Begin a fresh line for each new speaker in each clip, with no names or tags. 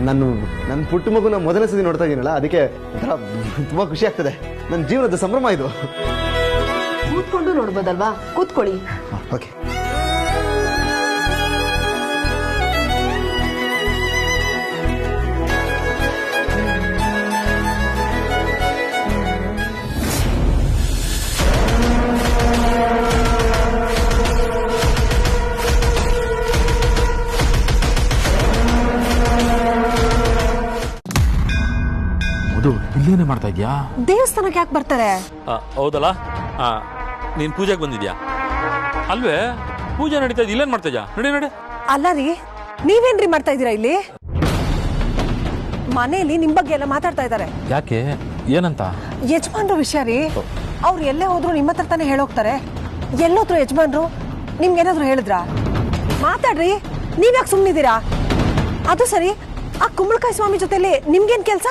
ನಾನು ನನ್ನ ಪುಟ್ಟ ಮಗುನ ಮೊದಲನೇ ಸತಿ ನೋಡ್ತಾ ಇದ್ದೀನಲ್ಲ, ಅದಕ್ಕೆ ಒಂಥರ ತುಂಬಾ ಖುಷಿ ಆಗ್ತದೆ. ನನ್ನ ಜೀವನದ ಸಂಭ್ರಮ ಇದು.
ಕೂತ್ಕೊಂಡು ನೋಡ್ಬೋದಲ್ವಾ? ಕೂತ್ಕೊಳ್ಳಿ.
ಓಕೆ.
ಇಲ್ಲೇನೇ ಮಾಡ್ತಾ ಇದ್ಯಾ?
ದೇವಸ್ಥಾನಕ್ಕೆ ಯಾಕೆ ಬರ್ತಾರೆ?
ಹೌದಲ್ಲ, ನೀನ್ ಪೂಜೆಗೆ ಬಂದಿದ್ಯಾ ಅಲ್ವೇ? ಪೂಜೆ ನಡೀತಾ ಇದ್ ಇಲ್ಲೇನ್ ಮಾಡ್ತಾ ಇದ್ಯಾ? ನಡಿ.
ಅಲ್ಲ ರೀ, ನೀವೇನ್ರಿ ಮಾಡ್ತಾ ಇದ್ದೀರಾ ಇಲ್ಲಿ? ಮನೆಯಲ್ಲಿ ನಿಮ್ ಬಗ್ಗೆ ಎಲ್ಲ ಮಾತಾಡ್ತಾ ಇದ್ದಾರೆ.
ಯಾಕೆ? ಏನಂತ?
ಯಜಮಾನ್ರು ವಿಷಯ ರೀ. ಅವ್ರು ಎಲ್ಲೇ ಹೋದ್ರು ನಿಮ್ಮ ಹತ್ರ ತಾನೇ ಹೇಳೋಗ್ತಾರೆ. ಎಲ್ಲೋದ್ರು ಯಜಮಾನ್ರು ನಿಮ್ಗೇನಾದ್ರು ಹೇಳಿದ್ರಾ? ಮಾತಾಡ್ರಿ, ನೀವ್ಯಾಕೆ ಸುಮ್ಮನಿದ್ದೀರಾ? ಅದು ಸರಿ, ಆ ಕುಂಬಳಕಾಯಿ ಸ್ವಾಮಿ ಜೊತೆಲಿ ನಿಮ್ಗೇನ್ ಕೆಲ್ಸ?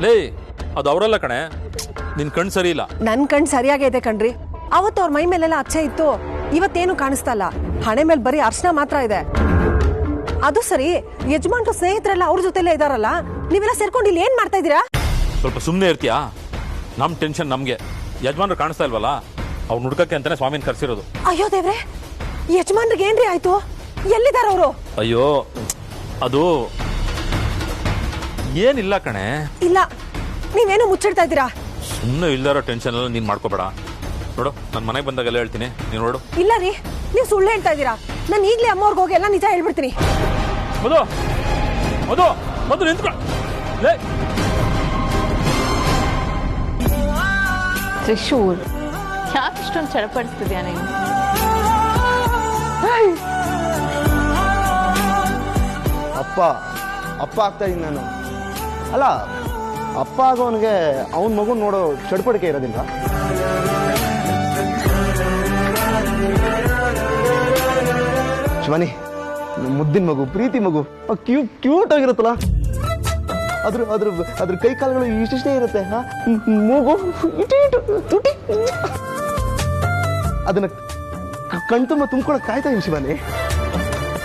ಲೇ, ಅದು ಅವರಲ್ಲ ಕಣೆ, ನಿನ್ ಕಣ್ ಸರಿ ಇಲ್ಲ.
ನನ್ ಕಣ್ ಸರಿಯಾಗೇ ಇದೆ ಕಣ್ರಿ. ಅವತ್ತು ಅವ್ರ ಮೈ ಮೇಲೆಲ್ಲ ಅಚ್ಚೆ ಇತ್ತು, ಇವತ್ತೇನು ಕಾಣಿಸ್ತಾ ಇಲ್ಲ. ಹಣೆ ಮೇಲೆ ಬರೀ ಅರ್ಶನ ಮಾತ್ರ ಇದೆ. ಅದು ಸರಿ, ಯಜಮಾನ್ರು ಸ್ನೇಹಿತರೆಲ್ಲ ಅವ್ರ ಜೊತೆಲೇ ಇದಾರಲ್ಲ, ನೀವೆಲ್ಲ ಸೇರ್ಕೊಂಡು ಇಲ್ಲಿ ಏನ್ ಮಾಡ್ತಾ ಇದೀರಾ?
ಸ್ವಲ್ಪ ಸುಮ್ಮನೆ ಇರ್ತೀಯಾ? ನಮ್ ಟೆನ್ಷನ್ ನಮ್ಗೆ. ಯಜಮಾನ್ರು ಕಾಣಿಸ್ತಾ ಇಲ್ವಲ್ಲ, ಅವ್ರು ಹುಡ್ಕಕ್ಕೆ ಅಂತಾನೆ ಸ್ವಾಮಿನ ಕರ್ಸಿರೋದು.
ಅಯ್ಯೋ ದೇವ್ರೆ, ಯಜಮಾನ್ರಿಗೆ ಏನ್ರಿ ಆಯ್ತು? ಎಲ್ಲಿದಾರ ಅವರು?
ಅಯ್ಯೋ, ಅದು ಏನಿಲ್ಲ ಕಣೆ.
ಇಲ್ಲ, ನೀವೇನು ಮುಚ್ಚಿಡ್ತಾ ಇದ್ದೀರಾ.
ಸುಮ್ಮನೆ ಇಲ್ದಾರೋ ಟೆನ್ಷನ್ ಎಲ್ಲ ನೀನ್ ಮಾಡ್ಕೋಬೇಡ. ನೋಡು, ನನ್ನ ಮನೆಗೆ ಬಂದಾಗೆಲ್ಲ ಹೇಳ್ತೀನಿ, ನೀನು ನೋಡು.
ಇಲ್ಲ ರೀ, ನೀವು ಸುಳ್ಳು ಹೇಳ್ತಾ ಇದ್ದೀರಾ. ನಾನು ಈಗಲೇ ಅಮ್ಮವ್ರಿಗೆ ಹೋಗಿ ಎಲ್ಲ ನಿಜ ಹೇಳ್ಬಿಡ್ತೀನಿ.
ಮಧು ಮಧು ಮಧು ನಿಂತ್ಕೊ.
ತ್ರಿಶೂಲ್, ಯಾಕೆ ಇಷ್ಟೊಂದು ಚಡಪಡಿಸ್ತಿದ್ಯಾ ನೀನು?
ಅಪ್ಪ ಆಗ್ತಾ ಇದ್ದೀನಿ ನಾನು. ಅಲ್ಲ, ಅಪ್ಪ ಆಗೋವನಿಗೆ ಅವನ ಮಗು ನೋಡೋ ಚಡ್ಪಡಿಕೆ ಇರೋದಿಲ್ಲ. ಶಿವಾನಿ, ಮುದ್ದಿನ ಮಗು, ಪ್ರೀತಿ ಮಗು, ಕ್ಯೂಟ್ ಆಗಿರುತ್ತಲ್ಲ. ಅದ್ರ ಕೈ ಕಾಲುಗಳು ಇಷ್ಟೇ ಇರುತ್ತೆ. ಮೂಗು ತುಟಿ, ಅದನ್ನ ಕಣ್ತುಂಬ ತುಂಬ್ಕೊಳಕ್ ಕಾಯ್ತಾ ಇದೀನಿ ಶಿವಾನಿ.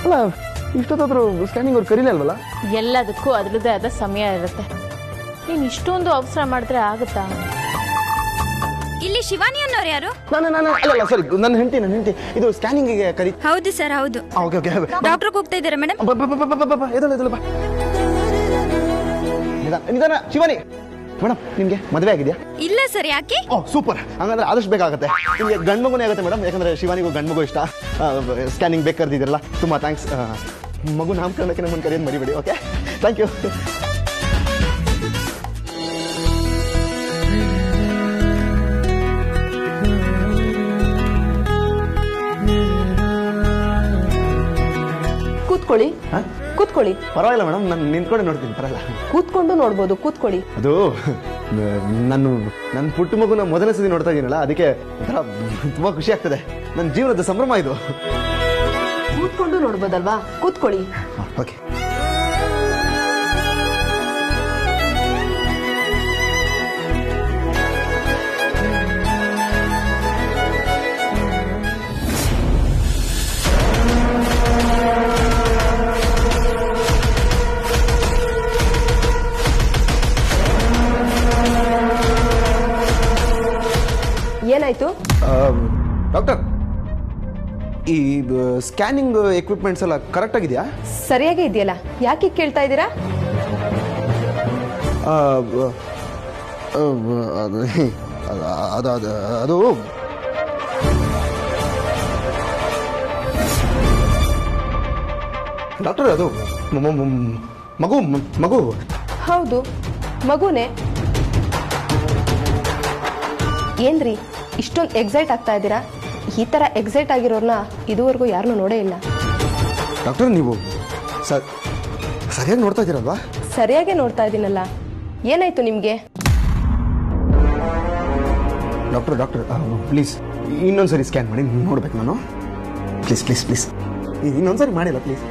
ಅಲ್ಲ, ಇಷ್ಟೊತ್ತಾದ್ರೂ ಸ್ಕ್ಯಾನಿಂಗ್ ಅವ್ರು ಕರೀಲೇ ಅಲ್ವಲ್ಲ?
ಎಲ್ಲದಕ್ಕೂ ಅದ್ರದ್ದೇ ಆದ ಸಮಯ ಇರುತ್ತೆ. ನೀನ್ ಇಷ್ಟೊಂದು ಅವಸರ ಮಾಡಿದ್ರೆ ಆಗುತ್ತಾ?
ಇಲ್ಲಿ ಶಿವಾನಿ ಅನ್ನೋರು ಯಾರು?
ಅಲ್ಲ ಸಾರಿ, ನನ್ನ ಹೆಂಡತಿ. ಇದು ಸ್ಕ್ಯಾನಿಂಗಿಗೆ ಕರಿ.
ಹೌದು ಸರ್, ಹೌದು.
ಓಕೆ.
ಡಾಕ್ಟರ್ ಹೋಗ್ತಾ ಇದ್ದಾರೆ ಮೇಡಮ್.
ಎದಲ್ಲ ನಿಧಾನ. ಶಿವಾನಿ ಮೇಡಮ್, ನಿಮ್ಗೆ ಮದುವೆ ಆಗಿದೆಯಾ?
ಇಲ್ಲ ಸರ್, ಯಾಕೆ?
ಸೂಪರ್. ಹಂಗಂದ್ರೆ ಆದಷ್ಟು ಬೇಕಾಗುತ್ತೆ. ನಿಮಗೆ ಗಂಡು ಮಗುನೇ ಆಗುತ್ತೆ ಮೇಡಮ್, ಯಾಕಂದ್ರೆ ಶಿವಾನಿಗೂ ಗಂಡು ಮಗು ಇಷ್ಟ. ಸ್ಕ್ಯಾನಿಂಗ್ ಬೇಕಾರ್ದಿದ್ದೀರಲ್ಲ, ತುಂಬಾ ಥ್ಯಾಂಕ್ಸ್. ಮಗು ನಾಮಕರಣಕ್ಕೆ ನಮ್ಮನ್ನು ಕರೆಯೋದು ಮರಿಬೇಡಿ. Okay, thank you.
ಕೂತ್ಕೊಳ್ಳಿ.
ಪರವಾಗಿಲ್ಲ ಮೇಡಮ್, ನಾನು ನಿಂತ್ಕೊಂಡೆ ನೋಡ್ತೀನಿ, ಪರವಾಗಿಲ್ಲ.
ಕೂತ್ಕೊಂಡು ನೋಡ್ಬೋದು, ಕೂತ್ಕೊಳ್ಳಿ.
ಅದು ನನ್ನ ಪುಟ್ಟ ಮಗುನ ಮೊದಲನೇ ಸತಿ ನೋಡ್ತಾ ಇದ್ದೀನಲ್ಲ, ಅದಕ್ಕೆ ಒಂಥರ ತುಂಬಾ ಖುಷಿ ಆಗ್ತದೆ. ನನ್ನ ಜೀವನದ ಸಂಭ್ರಮ ಇದು.
ಕೂತ್ಕೊಂಡು ನೋಡ್ಬೋದಲ್ವಾ? ಕೂತ್ಕೊಳ್ಳಿ.
ಓಕೆ.
ಏನಾಯ್ತು
ಡಾಕ್ಟರ್? ಈ ಸ್ಕ್ಯಾನಿಂಗ್ ಎಕ್ವಿಪ್ಮೆಂಟ್ಸ್ ಎಲ್ಲ ಕರೆಕ್ಟ್ ಆಗಿದೆಯಾ?
ಸರಿಯಾಗಿ ಇದೆಯಲ್ಲ, ಯಾಕೆ ಕೇಳ್ತಾ ಇದ್ದೀರಾ?
ಅದು ಡಾಕ್ಟರ್, ಅದು ಮಗು.
ಹೌದು, ಮಗುನೇ. ಏನ್ರಿ ಇಷ್ಟೊಂದು ಎಕ್ಸೈಟ್ ಆಗ್ತಾ ಇದ್ದೀರಾ? ಈ ಥರ ಎಕ್ಸೈಟ್ ಆಗಿರೋರ್ನ ಇದುವರೆಗೂ ಯಾರನ್ನೂ ನೋಡೇ ಇಲ್ಲ.
ಡಾಕ್ಟರ್, ನೀವು ಸರಿಯಾಗಿ ನೋಡ್ತಾ ಇದ್ದೀರಲ್ವಾ?
ಸರಿಯಾಗಿ ನೋಡ್ತಾ ಇದ್ದೀನಲ್ಲ. ಏನಾಯ್ತು ನಿಮಗೆ?
ಡಾಕ್ಟರ್ ಪ್ಲೀಸ್ ಇನ್ನೊಂದ್ಸರಿ ಸ್ಕ್ಯಾನ್ ಮಾಡಿ ನೋಡ್ಬೇಕು ನಾನು. ಪ್ಲೀಸ್ ಇನ್ನೊಂದ್ಸರಿ ಮಾಡಿಲ್ಲ ಪ್ಲೀಸ್.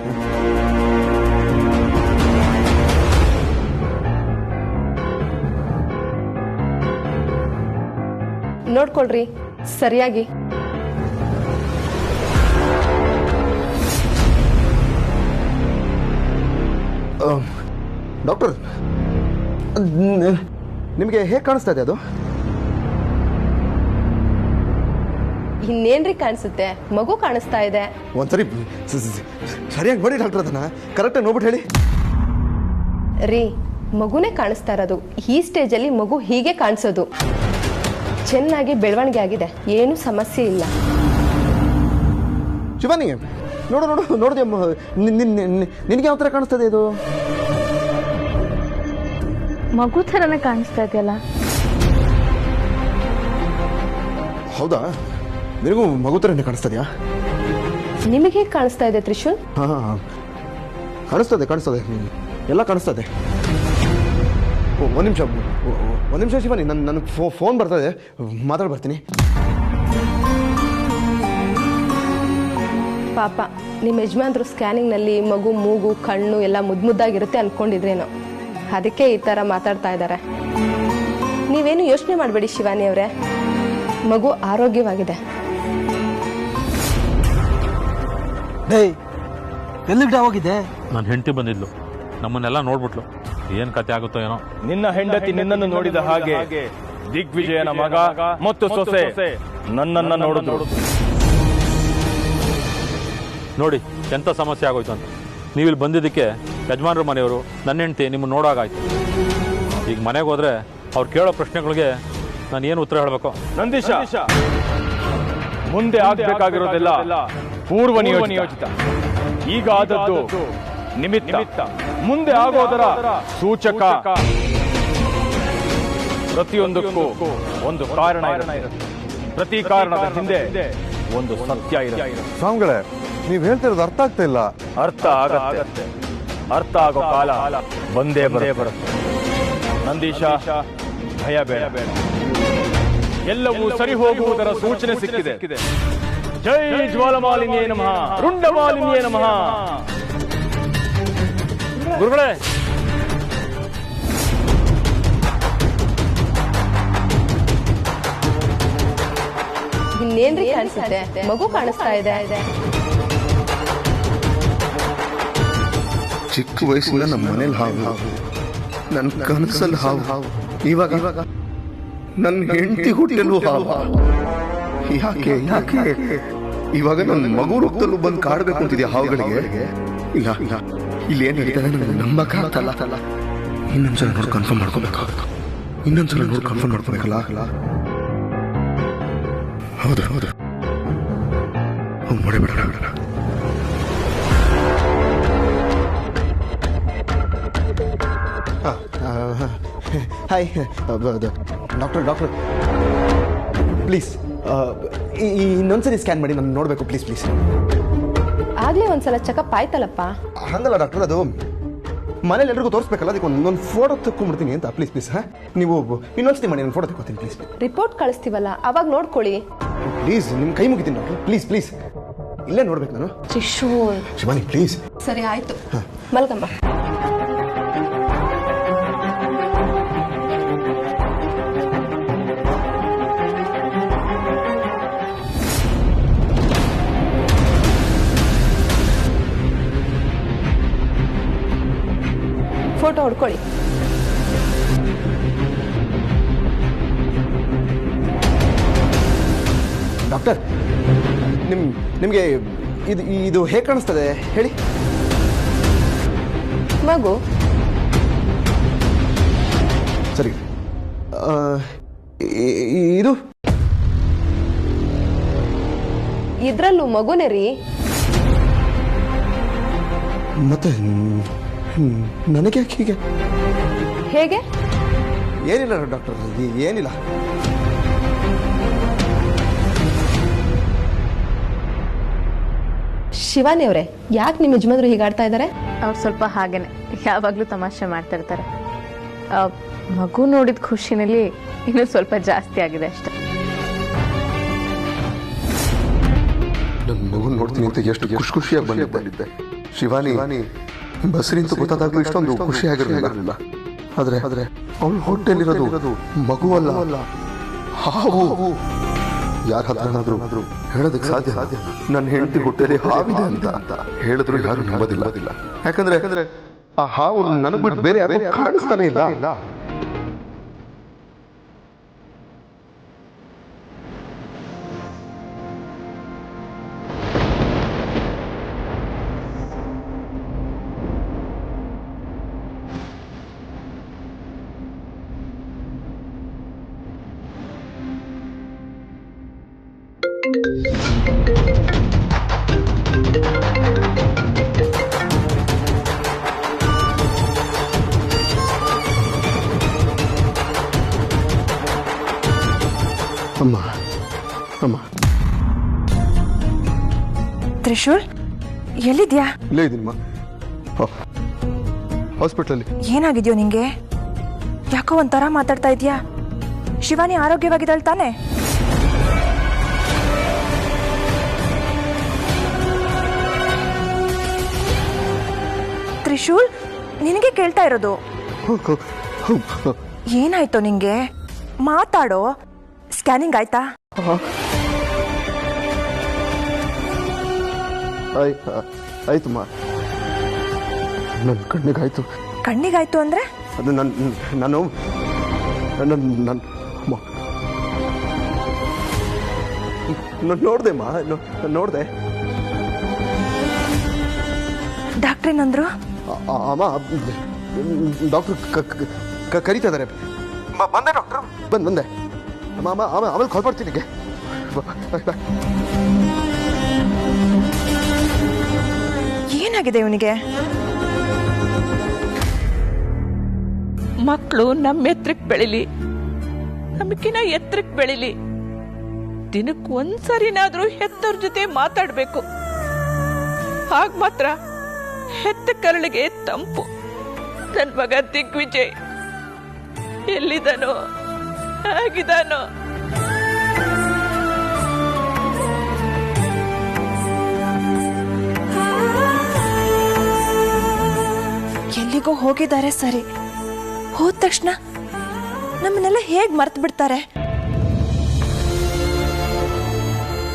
ನೋಡ್ಕೊಳ್ರಿ ಸರಿಯಾಗಿ.
ಡಾಕ್ಟರ್, ನಿಮಗೆ ಹೇಗೆ ಕಾಣಿಸ್ತಾ ಇದೆ ಅದು?
ಇನ್ನೇನ್ರಿ ಕಾಣಿಸುತ್ತೆ, ಮಗು ಕಾಣಿಸ್ತಾ ಇದೆ.
ಒಂದ್ಸರಿ ಸರಿಯಾಗಿ ನೋಡಿ ಡಾಕ್ಟರ್, ಅದನ್ನ ಕರೆಕ್ಟಾಗಿ ನೋಡ್ಬಿಟ್ಟು ಹೇಳಿ.
ರೀ, ಮಗುನೇ ಕಾಣಿಸ್ತಾ ಇರೋದು. ಈ ಸ್ಟೇಜಲ್ಲಿ ಮಗು ಹೀಗೆ ಕಾಣಿಸೋದು. ಚೆನ್ನಾಗಿ ಬೆಳವಣಿಗೆ ಆಗಿದೆ, ಏನೂ ಸಮಸ್ಯೆ ಇಲ್ಲ.
ಶಿವಾನಿ, ನೋಡು ನೋಡು ನೋಡಿದೆ, ನಿನಗೆ ಯಾವ ಥರ ಕಾಣಿಸ್ತದೆ ಇದು?
ಮಗು ಥರನೇ ಕಾಣಿಸ್ತಾ ಇದೆಯಲ್ಲ.
ಹೌದಾ? ನಿನಗೂ ಮಗು ಥರನೇ ಕಾಣಿಸ್ತದ್ಯಾ?
ನಿಮಗೆ ಹೇಗೆ ಕಾಣಿಸ್ತಾ ಇದೆ ತ್ರಿಶೂಲ್?
ಹಾಂ, ಕಾಣಿಸ್ತದೆ ಕಾಣಿಸ್ತದೆ, ಎಲ್ಲ ಕಾಣಿಸ್ತದೆ. ಒಂದು ನಿಮಿಷ ಶಿವಾನಿ, ನನಗೆ ಫೋನ್ ಬರ್ತದೆ, ಮಾತಾಡಿ ಬರ್ತೀನಿ.
ಪಾಪ, ನಿಮ್ಮ ಯಜಮಾನ್ರು ಸ್ಕ್ಯಾನಿಂಗ್ನಲ್ಲಿ ಮಗು ಮೂಗು ಕಣ್ಣು ಎಲ್ಲ ಮುದ್ದಾಗಿರುತ್ತೆ ಅಂದ್ಕೊಂಡಿದ್ರೇನೋ, ಅದಕ್ಕೆ ಈ ಥರ ಮಾತಾಡ್ತಾ ಇದ್ದಾರೆ. ನೀವೇನು ಯೋಚನೆ ಮಾಡಬೇಡಿ ಶಿವಾನಿ ಅವರೇ, ಮಗು ಆರೋಗ್ಯವಾಗಿದೆ.
ಎಲ್ಲಿಗೆ ಹೋಗಿದೆ?
ನನ್ನ ಹೆಂಡತಿ ಬಂದಿದ್ಲು, ನಮ್ಮನ್ನೆಲ್ಲ ನೋಡ್ಬಿಟ್ಲು. ಏನ್ ಕತೆ ಆಗುತ್ತೋ ಏನೋ.
ನಿನ್ನ ಹೆಂಡತಿ ನಿನ್ನನ್ನು ನೋಡಿದ ಹಾಗೆ ದಿಗ್ವಿಜಯನ ಮಗ ಮತ್ತು ಸೊಸೆ ನನ್ನನ್ನ ನೋಡಿದ್ರು.
ನೋಡಿ ಎಂಥ ಸಮಸ್ಯೆ ಆಗೋಯ್ತು ಅಂತ. ನೀವಿಲ್ಲಿ ಬಂದಿದ್ದಕ್ಕೆ ಯಜಮಾನ್ರ ಮನೆಯವರು ನನ್ನ ಹೆಂಡತಿ ನಿಮ್ಮನ್ನು ನೋಡೋಗಾಯ್ತು. ಈಗ ಮನೆಗೆ ಹೋದ್ರೆ ಅವ್ರು ಕೇಳೋ ಪ್ರಶ್ನೆಗಳಿಗೆ ನಾನು ಏನು ಉತ್ತರ ಹೇಳಬೇಕು?
ನಂದೀಶ, ಮುಂದೆ ಆಗಬೇಕಾಗಿರೋದೆಲ್ಲ ಪೂರ್ವ ನಿಯೋಜಿತ. ಈಗ ಆದದ್ದು ನಿಮಿತ್ತ, ಮುಂದೆ ಆಗೋದರ ಸೂಚಕ. ಪ್ರತಿಯೊಂದಕ್ಕೂ ಒಂದು ಕಾರಣ ಇರುತ್ತೆ, ಪ್ರತಿ ಕಾರಣದ ಹಿಂದೆ ಒಂದು ಸತ್ಯ ಇರುತ್ತೆ.
ಸ್ವಾಮಿಗಳೇ, ನೀವು ಹೇಳ್ತಿರೋದು ಅರ್ಥ ಆಗ್ತಾ ಇಲ್ಲ.
ಅರ್ಥ ಆಗತ್ತೆ, ಅರ್ಥ ಆಗೋ ಕಾಲ ಬಂದೇ ಬರುತ್ತೆ. ನಂದೀಶ, ಭಯ ಬೇಡ, ಎಲ್ಲವೂ ಸರಿ ಹೋಗುವುದರ ಸೂಚನೆ ಸಿಕ್ಕಿದೆ. ಜೈ ಜ್ವಾಲಮಾಲಿನ್ಯೇ ನಮಃ, ರುಂಡಮಾಲಿನ್ಯೇ ನಮಃ.
ಗುರುಗಳೇ,
ಇನ್ನೇನ್ರಿ ಕಾಣಿಸುತ್ತೆ, ಮಗು ಕಾಣಿಸ್ತಾ ಇದೆ.
ಚಿಕ್ಕ ವಯಸ್ಸಿನ ನಮ್ಮ ಮನೇಲಿ ಹಾವು, ನನ್ನ ಕನಸಲ್ಲಿ ಹಾವು, ಇವಾಗ ನನ್ನ ಹೆಂಡತಿ ಹುಟ್ಟಲು ಹಾವು. ಯಾಕೆ ಯಾಕೆ ಇವಾಗ ನನ್ನ ಮಗು ರೂಪದಲ್ಲೂ ಬಂದು ಕಾಡ್ಬೇಕು ಅಂತಿದ್ಯಾ ಹಾವುಗಳಿಗೆ? ಇಲ್ಲ ಇಲ್ಲ, ಇಲ್ಲಿ ಏನು ನಡೀತದೆ ನನಗೆ ನಂಬಕ್ಕಾಗಲ್ಲ. ಇನ್ನೊಂದ್ಸಲ ನೋಡಿ ಕನ್ಫರ್ಮ್ ಮಾಡ್ಕೋಬೇಕಾಗಲ್ಲ. ಹೌದು ಹೌದು, ಮಾಡೇ ಬಿಡೋಣ. ಹಾಯ್ ಡಾಕ್ಟರ್, ಪ್ಲೀಸ್ ಇನ್ನೊಂದ್ಸರಿ ಸ್ಕ್ಯಾನ್ ಮಾಡಿ, ನಾನು ನೋಡಬೇಕು ಪ್ಲೀಸ್.
ಆಗ್ಲೇ ಒಂದ್ಸಲ ಚೆಕಪ್ ಆಯ್ತಲ್ಲಪ್ಪ.
ಹಂಗಲ್ಲ ಡಾಕ್ಟರ್, ಅದು ಮನೇಲಿ ಎಲ್ರಿಗೂ ತೋರಿಸ್ಬೇಕಲ್ಲ, ಅದಕ್ಕೆ ಒಂದು ಫೋಟೋ ತಕ್ಕೊಂಡ್ಬಿಡ್ತೀನಿ ಅಂತ. ಪ್ಲೀಸ್ ಹಾಂ, ನೀವು ಇನ್ನೊಂದ್ಸತಿ ಮಾಡಿ, ನಾನು ಫೋಟೋ ತಗೋತೀನಿ ಪ್ಲೀಸ್.
ರಿಪೋರ್ಟ್ ಕಳಿಸ್ತೀವಲ್ಲ, ಅವಾಗ ನೋಡ್ಕೊಳ್ಳಿ
ಪ್ಲೀಸ್. ನಿಮ್ಮ ಕೈ ಮುಗಿತೀನಿ ಡಾಕ್ಟರ್, ಪ್ಲೀಸ್. ಇಲ್ಲೇ ನೋಡ್ಬೇಕು ನಾನು.
ತ್ರಿಶೂಲ್,
ಶಿವಾನಿ ಪ್ಲೀಸ್.
ಸರಿ ಆಯ್ತು, ಮಲ್ಕಮ್ಮ. ಫೋಟೋ ಹೊಡ್ಕೊಳ್ಳಿ.
ಡಾಕ್ಟರ್, ನಿಮಗೆ ಇದು ಹೇಗೆ ಕಾಣಿಸ್ತದೆ ಹೇಳಿ?
ಮಗು
ಸರಿ, ಇದು
ಇದ್ರಲ್ಲೂ ಮಗುನೇ ರೀ.
ಮತ್ತೆ ನನಗೆ ಹೀಗೆ?
ಹೇಗೆ?
ಏನಿಲ್ಲ ಡಾಕ್ಟರ್, ಏನಿಲ್ಲ.
ಶಿವಾನಿ ಅವರೇ, ಯಾಕೆ ನಿಮ್ಮ ಯಜಮಾನ್ರು ಹೀಗಾಡ್ತಾ ಇದ್ದಾರೆ?
ಅವ್ರು ಸ್ವಲ್ಪ ಹಾಗೇನೆ ಯಾವಾಗಲೂ ತಮಾಷೆ ಮಾಡ್ತಾ ಇರ್ತಾರೆ. ಮಗು ನೋಡಿದ ಖುಷಿನಲ್ಲಿ ಇನ್ನೂ ಸ್ವಲ್ಪ ಜಾಸ್ತಿ ಆಗಿದೆ ಅಷ್ಟೆ.
ನನ್ನ ಮಗು ನೋಡ್ತೀನಿ ಅಂತ ಎಷ್ಟು ಖುಷಿಯಾಗಿ ಬಂದಿದ್ದೆ. ಶಿವಾನಿ ಬಸ್ರಿಂತ ಗೊತ್ತಾದಾಗಲೂ ಇಷ್ಟೊಂದು ಖುಷಿಯಾಗಿರಲಿಲ್ಲ. ಆದ್ರೆ ಅವಳು ಹೊಟ್ಟೆಲಿರೋದು ಮಗು ಅಲ್ಲ, ಹಾವು. ಯಾರ ಹತ್ರನಾದ್ರೂ ಹೇಳೋದಕ್ಕೆ ಸಾಧ್ಯ? ನನ್ನ ಹೆಂಡತಿ ಹೊಟ್ಟೆಲಿ ಹಾವಿದೆ ಅಂತ ಹೇಳಿದ್ರು ಯಾರು ನಂಬೋದಿಲ್ಲ. ಯಾಕಂದ್ರೆ ಆ ಹಾವು ನನಗೆ ಬಿಟ್ಟು ಬೇರೆ ಯಾರು ಕಾಣಿಸ್ತಾನೆ ಇಲ್ಲ. ಅಮ್ಮ ಅಮ್ಮ
ತ್ರಿಶೂಲ್ ಎಲ್ಲಿದ್ಯಾ?
ಇಲ್ಲೇ ಇದೀನಮ್ಮ, ಹಾಸ್ಪಿಟ್ಲಲ್ಲಿ.
ಏನಾಗಿದ್ಯೋ ನಿಂಗೆ? ಯಾಕೋ ಒಂಥರ ಮಾತಾಡ್ತಾ ಇದೀಯಾ? ಶಿವಾನಿ ಆರೋಗ್ಯವಾಗಿದ್ದಾಳೆ ತಾನೆ? ತ್ರಿಶೂಲ್ ನಿನಗೆ ಕೇಳ್ತಾ ಇರೋದು. ಏನಾಯ್ತು ನಿಂಗೆ? ಮಾತಾಡೋ. ಸ್ಕ್ಯಾನಿಂಗ್ ಆಯ್ತಾ?
ಆಯ್ತಮ್ಮ, ನನ್ನ ಕಣ್ಣಿಗಾಯ್ತು.
ಕಣ್ಣಿಗಾಯ್ತು ಅಂದ್ರೆ?
ಅದು ನಾನು ನೋಡ್ದೆ ನೋಡ್ದೆ.
ಡಾಕ್ಟ್ರೇನಂದ್ರು?
ಅಮ್ಮ ಡಾಕ್ಟ್ರು ಕರೀತಾ ಇದಾರೆ. ಬಂದೆ ಡಾಕ್ಟ್ರು, ಬಂದೆ. ಅಮ್ಮ ಆಮೇಲೆ ಕಾಲ್ ಮಾಡ್ತೀನಿ.
ಏನಾಗಿದೆ ಇವನಿಗೆ?
ಮಕ್ಕಳು ನಮ್ಮ ಎತ್ತರಕ್ಕೆ ಬೆಳಿಲಿ, ನಮಗಿನ ಎತ್ತರಕ್ಕೆ ಬೆಳಿಲಿ. ದಿನಕ್ಕೆ ಒಂದ್ಸರಿನಾದ್ರೂ ಹೆತ್ತವ್ರ ಜೊತೆ ಮಾತಾಡ್ಬೇಕು. ಹಾಗ್ ಮಾತ್ರ ಹೆತ್ತ ಕರಳಿಗೆ ತಂಪು. ನನ್ ಮಗ ದಿಗ್ವಿಜಯ್ ಎಲ್ಲಿದಾನೋ, ಆಗಿದಾನೋ?
ಎಲ್ಲಿಗೋ ಹೋಗಿದ್ದಾರೆ ಸರಿ. ಹೋದ ತಕ್ಷಣ ನಮ್ಮನ್ನೆಲ್ಲ ಹೇಗ್ ಮರ್ತು ಬಿಡ್ತಾರೆ?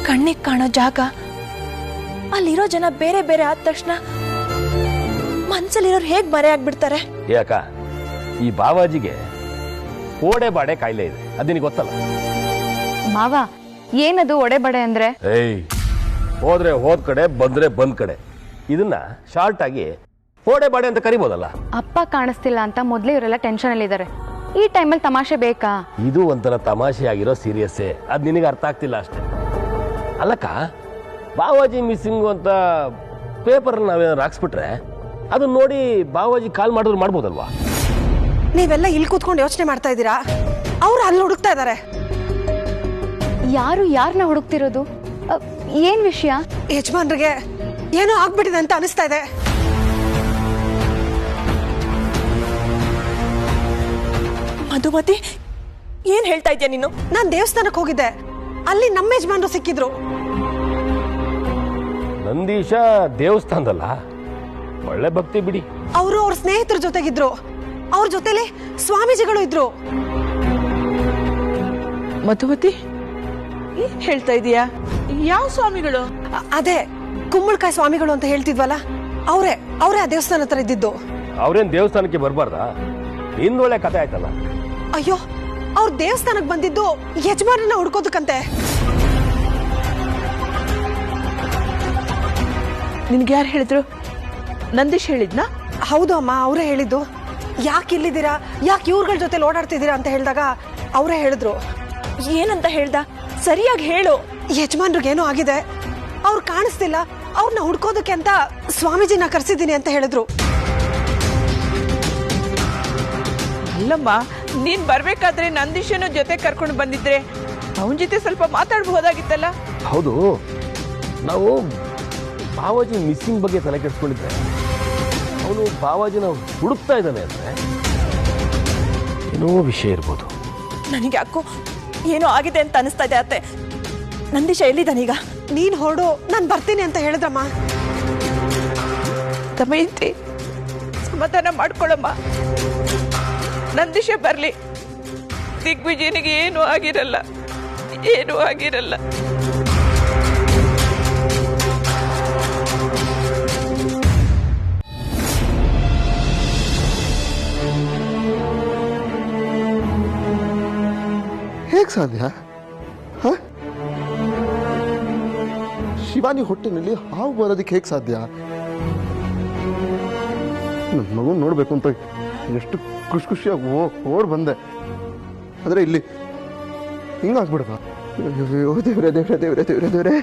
ಕಣ್ಣಿಗೆ ಕಾಣೋ ಜಾಗ, ಅಲ್ಲಿರೋ ಜನ ಬೇರೆ ಬೇರೆ ಆದ ತಕ್ಷಣ ಮನ್ಸಲ್ಲಿರೋರು ಹೇಗ್ ಮರೆ ಆಗ್ಬಿಡ್ತಾರೆ?
ಯಾಕ ಈ ಬಾವಾಜಿಗೆ ಓಡೆ ಬಾಡೆ ಕಾಯಿಲೆ ಇದೆ, ಅದಿನಿಗೆ ಗೊತ್ತಲ್ಲ.
ಮಾವ ಏನದು ಒಡೆಬಡೆ ಅಂದ್ರೆ?
ಏಯ್, ಹೋದ್ರೆ ಹೋದ್ ಕಡೆ, ಬಂದ್ರೆ ಬಂದ್ ಕಡೆ. ಇದನ್ನ ಶಾರ್ಟ್ ಆಗಿ ಓಡೆ ಬಾಡೆ ಅಂತ ಕರಿಬೋದಲ್ಲ.
ಅಪ್ಪ ಕಾಣಿಸ್ತಿಲ್ಲ ಅಂತ ಮೊದ್ಲೇ ಇವರೆಲ್ಲ ಟೆನ್ಷನ್ ಅಲ್ಲಿ ಇದಾರೆ. ಈ ಟೈಮಲ್ಲಿ ತಮಾಷೆ ಬೇಕಾ?
ಇದು ಒಂಥರ ತಮಾಷೆ ಆಗಿರೋ ಸೀರಿಯಸ್ಸೇ. ಅದ್ ನಿನಗೆ ಅರ್ಥ ಆಗ್ತಿಲ್ಲ ಅಷ್ಟೇ. ಅಲ್ಲಕ್ಕ, ಬಾವಾಜಿ ಮಿಸ್ಸಿಂಗು ಅಂತ ಪೇಪರ್ ನಾವೇನಾದ್ರು ಹಾಕ್ಸ್ಬಿಟ್ರೆ ಅದನ್ನ ನೋಡಿ ಬಾವಾಜಿ ಕಾಲ್ ಮಾಡಿದ್ರು ಮಾಡ್ಬೋದಲ್ವಾ?
ನೀವೆಲ್ಲ ಇಲ್ಲಿ ಕೂತ್ಕೊಂಡು ಯೋಚನೆ ಮಾಡ್ತಾ ಇದ್ದೀರಾ, ಅವ್ರು ಅಲ್ಲಿ ಹುಡುಕ್ತಾ ಇದ್ದಾರೆ.
ಯಾರು ಯಾರನ್ನ ಹುಡುಕ್ತಿರೋದು? ಏನ್ ವಿಷಯ?
ಯಜಮಾನ್ರಿಗೆ ಏನೋ ಆಗ್ಬಿಟ್ಟಿದೆ ಅಂತ ಅನಿಸ್ತಾ ಇದೆ. ಮಧುಮತಿ, ಏನ್ ಹೇಳ್ತಾ ಇದ್ಯಾ ನೀನು? ನಾನ್ ದೇವಸ್ಥಾನಕ್ಕೆ ಹೋಗಿದ್ದೆ, ಅಲ್ಲಿ ನಮ್ಮ ಯಜಮಾನ್ರು ಸಿಕ್ಕಿದ್ರು.
ನಂದೀಶ ದೇವಸ್ಥಾನದಲ್ಲ, ಒಳ್ಳೆ ಭಕ್ತಿ ಬಿಡಿ.
ಅವರು ಅವ್ರ ಸ್ನೇಹಿತರ ಜೊತೆಗಿದ್ರು, ಅವ್ರ ಜೊತೆಲಿ ಸ್ವಾಮೀಜಿಗಳು ಇದ್ರು.
ಮಧುಮತಿ, ಏನ್ ಹೇಳ್ತಾ ಇದೀಯಾ? ಯಾವ ಸ್ವಾಮಿಗಳು?
ಅದೇ ಕುಂಬಳಕಾಯಿ ಸ್ವಾಮಿಗಳು ಅಂತ ಹೇಳ್ತಿದ್ವಲ್ಲ, ಅವರೇ ಆ ದೇವಸ್ಥಾನ ಹತ್ರ ಇದ್ದಿದ್ದು.
ಅವ್ರೇನ್ ದೇವಸ್ಥಾನಕ್ಕೆ ಬರ್ಬಾರ್ದಾ? ನಿಂದೊಳ್ಳೆ ಕತೆ ಆಯ್ತಲ್ಲ.
ಅಯ್ಯೋ, ಅವ್ರ ದೇವಸ್ಥಾನಕ್ಕೆ ಬಂದಿದ್ದು ಯಜಮಾನನ್ನ ಹುಡ್ಕೋದಕ್ಕಂತೆ.
ನಿನ್ಗೆ ಯಾರು ಹೇಳಿದ್ರು? ನಂದೀಶ್ ಹೇಳಿದ್ನಾ?
ಹೌದು ಅಮ್ಮ, ಅವರೇ ಹೇಳಿದ್ದು. ಯಾಕೆ ಇಲ್ಲಿದ್ದೀರಾ, ಯಾಕೆ ಇವ್ರಗಳ ಜೊತೆ ಓಡಾಡ್ತಿದ್ದೀರಾ ಅಂತ ಹೇಳಿದಾಗ ಅವರೇ ಹೇಳಿದ್ರು. ಏನಂತ ಹೇಳ್ದ? ಸರಿಯಾಗಿ ಹೇಳು. ಯಜಮಾನ್ರಿಗೇನೋ ಆಗಿದೆ, ಅವ್ರು ಕಾಣಿಸ್ತಿಲ್ಲ, ಅವ್ರನ್ನ ಹುಡ್ಕೋದಕ್ಕೆ ಅಂತ ಸ್ವಾಮೀಜಿನ ಕರ್ಸಿದ್ದೀನಿ ಅಂತ ಹೇಳಿದ್ರು.
ಅಲ್ಲಮ್ಮ, ನೀನ್ ಬರ್ಬೇಕಾದ್ರೆ ನಂದೀಶನ ಜೊತೆ ಕರ್ಕೊಂಡು ಬಂದಿದ್ರೆ ಅವನ ಜೊತೆ ಸ್ವಲ್ಪ ಮಾತಾಡ್ಬಹುದಾಗಿತ್ತಲ್ಲ.
ಹೌದು, ನಾವು ಬಾವಾಜಿ ಮಿಸ್ಸಿಂಗ್ ಬಗ್ಗೆ ತಲೆ ಕೆಡಿಸ್ಕೊಂಡಿದ್ದೆ. ಅವನು ಬಾವಾಜಿನ ಹುಡುಕ್ತಾ ಇದ್ದಾನೆ ಅಂದ್ರೆ ಏನೋ ವಿಷಯ ಇರ್ಬೋದು.
ನನಗೆ ಯಾಕೋ ಏನೋ ಆಗಿದೆ ಅಂತ ಅನಿಸ್ತಾ ಇದೆ ಅತ್ತೆ. ನಂದೀಶ ಎಲ್ಲಿದ್ದಾನೀಗ? ನೀನ್ ಹೊರಡು, ನಾನು ಬರ್ತೀನಿ ಅಂತ ಹೇಳಿದ್ರಮ್ಮ.
ದಮಯಂತಿ, ಸಮಾಧಾನ ಮಾಡ್ಕೊಳ್ಳಮ್ಮ. ನಂದೀಶ ಬರ್ಲಿ, ದಿಗ್ವಿಜಯನಿಗೆ ಏನೂ ಆಗಿರಲ್ಲ, ಏನೂ ಆಗಿರಲ್ಲ.
ಹೇಗೆ ಸಾಧ್ಯ? ಹ? ಶಿವಾನಿ ಹೊಟ್ಟೆನಲ್ಲಿ ಹಾವು ಬರೋದಕ್ಕೆ ಹೇಗೆ ಸಾಧ್ಯ? ನನ್ನ ಮಗು ನೋಡ್ಬೇಕು ಅಂತ ಎಷ್ಟು ಖುಷಿಯಾಗಿ ಓಡ್ ಬಂದೆ, ಆದರೆ ಇಲ್ಲಿ ಹಿಂಗಾಗ್ಬಿಡ್ಬಾ? ದೇವ್ರೆ ದೇವ್ರೆ ದೇವ್ರೆ ದೇವ್ರೆ ದೇವ್ರೆ,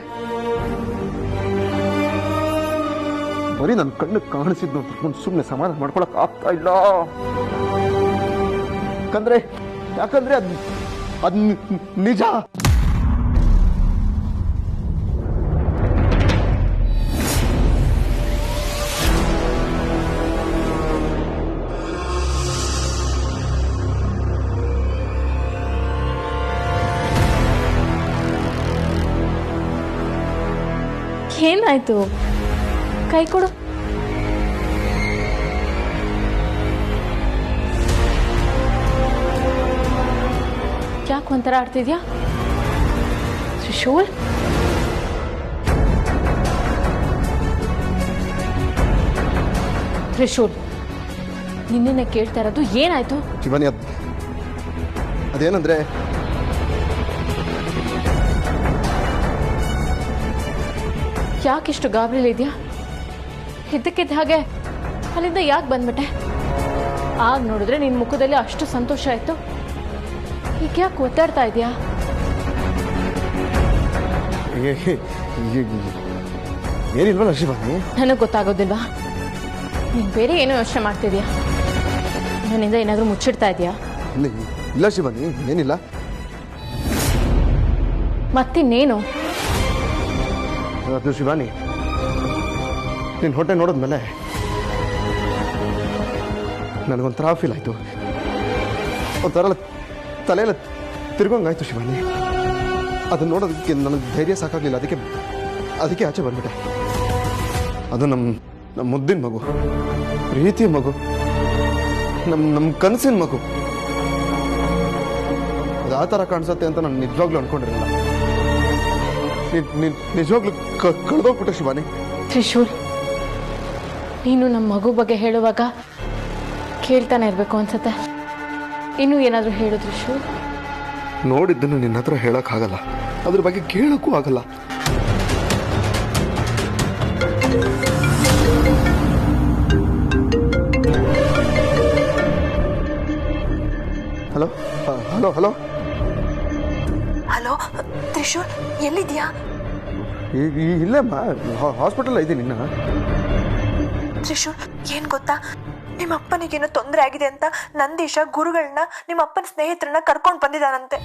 ಬರೀ ನನ್ನ ಕಣ್ಣು ಕಾಣಿಸಿದ್ದು ಸುಮ್ಮನೆ ಸಮಾಧಾನ ಮಾಡ್ಕೊಳಕ್ ಆಗ್ತಾ ಇಲ್ಲ. ಯಾಕಂದ್ರೆ ಅದ್ ನಿಜ.
ಏನಾಯ್ತು? ಕೈ ಕೊಡು. ಯಾಕೆ ಒಂಥರ ಆಡ್ತಿದ್ಯಾ ತ್ರಿಶೂಲ್? ತ್ರಿಶೂಲ್, ನಿನ್ನೆ ಕೇಳ್ತಾ ಇರೋದು ಏನಾಯ್ತು?
ಶಿವಾನಿ, ಅದೇನಂದ್ರೆ
ಯಾಕಿಷ್ಟು ಗಾಬರಿಲಿದ್ಯಾ? ಇದ್ದಕ್ಕಿದ್ದ ಹಾಗೆ ಅಲ್ಲಿಂದ ಯಾಕೆ ಬಂದ್ಬಿಟ್ಟೆ? ಆಗ ನೋಡಿದ್ರೆ ನಿನ್ನ ಮುಖದಲ್ಲಿ ಅಷ್ಟು ಸಂತೋಷ ಆಯ್ತು, ಈಗ ಯಾಕೆ ಒತ್ತಾಡ್ತಾ ಇದೆಯಾ?
ಏನಿಲ್ವಲ್ಲ ಶಿವಾನಿ?
ನನಗೆ ಗೊತ್ತಾಗೋದಿಲ್ವಾ? ನೀನು ಬೇರೆ ಏನೋ ಯೋಚನೆ ಮಾಡ್ತಿದ್ಯಾ? ನನ್ನಿಂದ ಏನಾದರೂ ಮುಚ್ಚಿಡ್ತಾ ಇದೆಯಾ?
ಇಲ್ಲ ಶಿವಾನಿ, ಏನಿಲ್ಲ.
ಮತ್ತಿನ್ನೇನು?
ಅದು ಶಿವಾನಿ, ನಿನ್ನ ಹೊಟ್ಟೆ ನೋಡಿದ್ಮೇಲೆ ನನಗೊಂಥರ ಫೀಲ್ ಆಯಿತು, ಒಂಥರ ತಲೆಯೆಲ್ಲ ತಿರ್ಗೋಂಗಾಯ್ತು ಶಿವಾನಿ. ಅದನ್ನ ನೋಡೋದಕ್ಕೆ ನನಗೆ ಧೈರ್ಯ ಸಾಕಾಗಲಿಲ್ಲ, ಅದಕ್ಕೆ ಆಚೆ ಬಂದ್ಬಿಟ್ಟೆ. ಅದು ನಮ್ಮ ಮುದ್ದಿನ ಮಗು, ಪ್ರೀತಿಯ ಮಗು, ನಮ್ಮ ಕನಸಿನ ಮಗು. ಅದು ಆ ಥರ ಕಾಣಿಸುತ್ತೆ ಅಂತ ನಾನು ನಿಜವಾಗ್ಲೂ ಅನ್ಕೊಂಡಿರಲಿಲ್ಲ. ನಿಜವಾಗ್ಲೂ ಕಳೆದೋಗ್ಬಿಟ್ಟೆ ಶಿವಾನಿ.
ತ್ರಿಶೂಲ್, ನೀನು ನಮ್ಮ ಮಗು ಬಗ್ಗೆ ಹೇಳುವಾಗ ಕೇಳ್ತಾನೆ ಇರಬೇಕು ಅನ್ಸತ್ತೆ. ಇನ್ನೂ ಏನಾದರೂ ಹೇಳು ತ್ರಿಶೂಲ್.
ನೋಡಿದ್ದನ್ನು ನಿನ್ನ ಹತ್ರ ಹೇಳೋಕ್ಕಾಗಲ್ಲ, ಅದ್ರ ಬಗ್ಗೆ ಕೇಳೋಕ್ಕೂ ಆಗಲ್ಲ. Hello hello hello
hello Trishul, ಎಲ್ಲಿದ್ಯಾ?
ಇಲ್ಲಮ್ಮ, ಹಾಸ್ಪಿಟಲ್ ಇದ್ದೀನಿ. ನಿನ್ನ
ತ್ರಿಶೂಲ್, ಏನ್ ಗೊತ್ತಾ, ನಿಮ್ಮ ಅಪ್ಪನಿಗೇನೋ ತೊಂದರೆ ಆಗಿದೆ ಅಂತ ನಂದೀಶ ಗುರುಗಳನ್ನ ನಿಮ್ಮ ಅಪ್ಪನ ಸ್ನೇಹಿತರನ್ನ ಕರ್ಕೊಂಡು ಬಂದಿದ್ದಾನಂತೆ.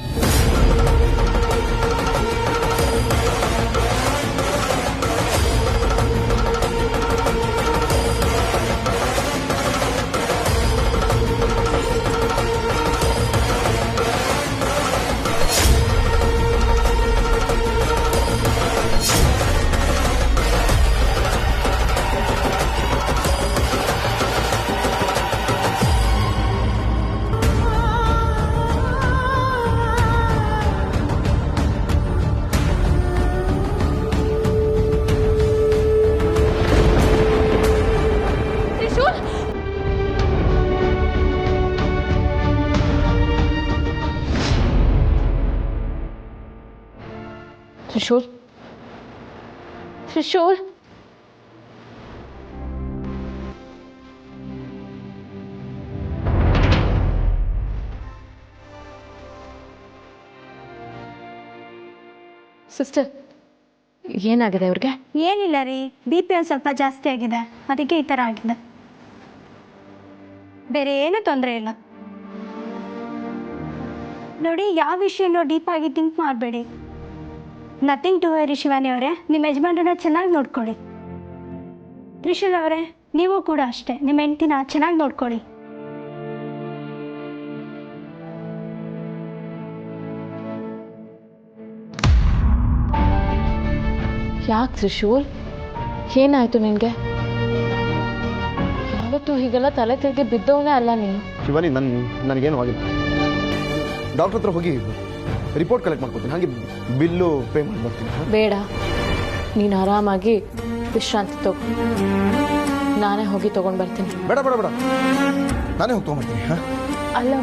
ತ್ರಿಶೂಲ್, ತ್ರಿಶೂಲ್, ಸಿಸ್ಟರ್, ಏನಾಗಿದೆ ಅವ್ರಿಗೆ?
ಏನಿಲ್ಲ ರೀ, BP ಒಂದು ಸ್ವಲ್ಪ ಜಾಸ್ತಿ ಆಗಿದೆ, ಅದಕ್ಕೆ ಈ ಥರ ಆಗಿದೆ. ಬೇರೆ ಏನೂ ತೊಂದರೆ ಇಲ್ಲ. ನೋಡಿ, ಯಾವ ವಿಷಯನೂ ಡೀಪ್ ಆಗಿ ಥಿಂಕ್ ಮಾಡಬೇಡಿ. Nothing to very. ಶಿವಾನಿ ಅವರೇ, ನಿಮ್ಮ ಯಜಮಾನ್ರನ್ನ ಚೆನ್ನಾಗಿ ನೋಡ್ಕೊಳ್ಳಿ. ತ್ರಿಶೂಲ್ ಅವರೇ, ನೀವು ಕೂಡ ಅಷ್ಟೇ, ನಿಮ್ಮ ಹೆಂಡತಿನ ಚೆನ್ನಾಗಿ ನೋಡ್ಕೊಳ್ಳಿ.
ಯಾಕೆ ತ್ರಿಶೂಲ್, ಏನಾಯ್ತು ನಿನಗೆ? ಯಾವತ್ತೂ ಹೀಗೆಲ್ಲ ತಲೆ ತಿರುಗಿ ಬಿದ್ದವನೇ ಅಲ್ಲ ನೀನು.
ಶಿವಾನಿ, ನನಗೇನು ಆಗಿಲ್ಲ. ಡಾಕ್ಟರ್ ಹತ್ರ ಹೋಗಿ ರಿಪೋರ್ಟ್ ಕಲೆಕ್ಟ್ ಮಾಡ್ಕೊತೀನಿ, ಹಾಗೆ ಬಿಲ್ಲು ಪೇ ಮಾಡಿ ಬರ್ತೀನಿ.
ಬೇಡ, ನೀನು ಆರಾಮಾಗಿ ವಿಶ್ರಾಂತಿ ತಗೋ, ನಾನೇ ಹೋಗಿ ತಗೊಂಡು ಬರ್ತೀನಿ.
ಬೇಡ ಬೇಡ ಬೇಡ, ನಾನೇ ಹೋಗಿ ತೊಗೊಂಡ್ಬರ್ತೀನಿ.
ಅಲ್ಲ